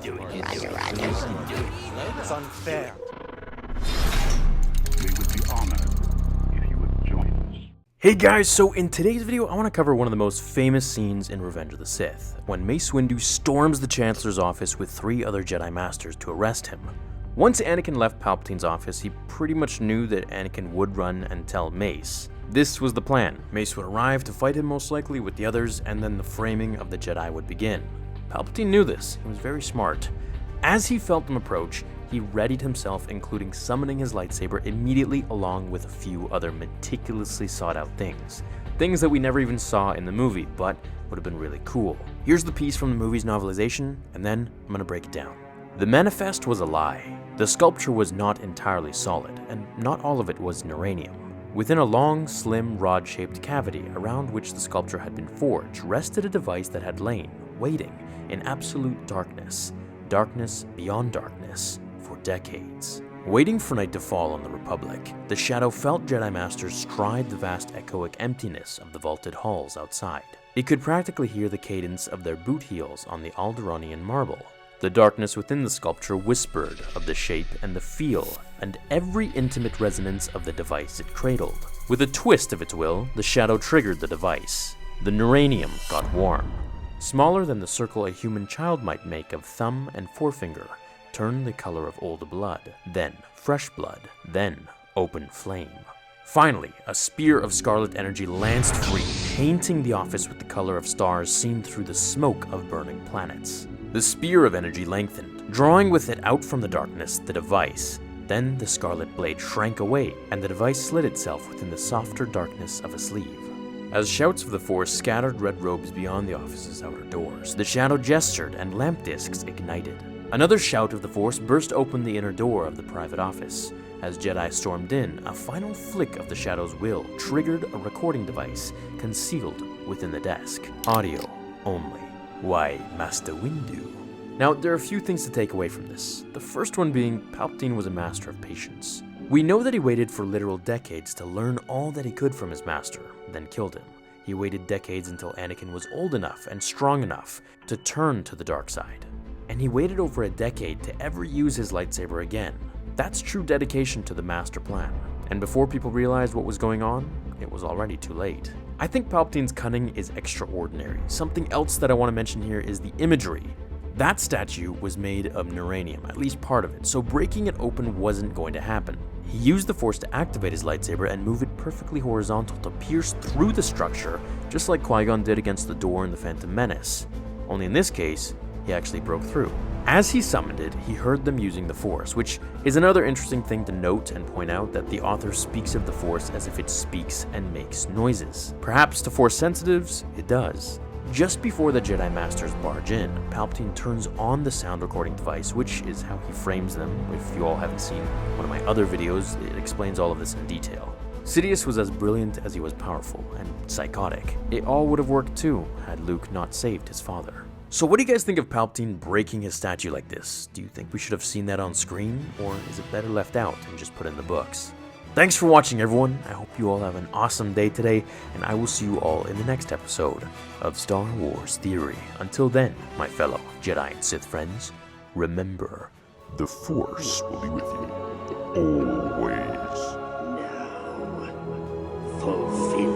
do it. That's unfair. We would be honored if you would join us. Hey guys, so in today's video, I want to cover one of the most famous scenes in Revenge of the Sith, when Mace Windu storms the Chancellor's office with 3 other Jedi Masters to arrest him. Once Anakin left Palpatine's office, he pretty much knew that Anakin would run and tell Mace. This was the plan. Mace would arrive to fight him most likely with the others, and then the framing of the Jedi would begin. Palpatine knew this. He was very smart. As he felt them approach, he readied himself, including summoning his lightsaber immediately along with a few other meticulously sought out things. Things that we never even saw in the movie, but would have been really cool. Here's the piece from the movie's novelization, and then I'm gonna break it down. The manifest was a lie. The sculpture was not entirely solid, and not all of it was neuranium. Within a long, slim, rod-shaped cavity around which the sculpture had been forged rested a device that had lain, waiting, in absolute darkness. Darkness beyond darkness, for decades. Waiting for night to fall on the Republic, the Shadow felt Jedi Masters stride the vast echoic emptiness of the vaulted halls outside. It could practically hear the cadence of their boot heels on the Alderaanian marble. The darkness within the sculpture whispered of the shape and the feel, and every intimate resonance of the device it cradled. With a twist of its will, the Shadow triggered the device. The neuranium got warm. Smaller than the circle a human child might make of thumb and forefinger, turned the color of old blood, then fresh blood, then open flame. Finally, a spear of scarlet energy lanced free, painting the office with the color of stars seen through the smoke of burning planets. The spear of energy lengthened, drawing with it out from the darkness the device. Then the scarlet blade shrank away, and the device slid itself within the softer darkness of a sleeve. As shouts of the Force scattered red robes beyond the office's outer doors, the Shadow gestured and lamp discs ignited. Another shout of the Force burst open the inner door of the private office. As Jedi stormed in, a final flick of the Shadow's will triggered a recording device concealed within the desk. Audio only. Why, Master Windu? Now, there are a few things to take away from this. The first one being, Palpatine was a master of patience. We know that he waited for literal decades to learn all that he could from his master, then killed him. He waited decades until Anakin was old enough and strong enough to turn to the dark side. And he waited over a decade to ever use his lightsaber again. That's true dedication to the master plan. And before people realized what was going on, it was already too late. I think Palpatine's cunning is extraordinary. Something else that I want to mention here is the imagery. That statue was made of neuranium, at least part of it, so breaking it open wasn't going to happen. He used the Force to activate his lightsaber and move it perfectly horizontal to pierce through the structure, just like Qui-Gon did against the door in The Phantom Menace. Only in this case, he actually broke through. As he summoned it, he heard them using the Force, which is another interesting thing to note and point out, that the author speaks of the Force as if it speaks and makes noises. Perhaps to Force sensitives, it does. Just before the Jedi Masters barge in, Palpatine turns on the sound recording device, which is how he frames them. If you all haven't seen one of my other videos, it explains all of this in detail. Sidious was as brilliant as he was powerful, and psychotic. It all would have worked too, had Luke not saved his father. So what do you guys think of Palpatine breaking his statue like this? Do you think we should have seen that on screen, or is it better left out and just put in the books? Thanks for watching, everyone. I hope you all have an awesome day today, and I will see you all in the next episode of Star Wars Theory. Until then, my fellow Jedi and Sith friends, remember, The Force will be with you always. Now, fulfill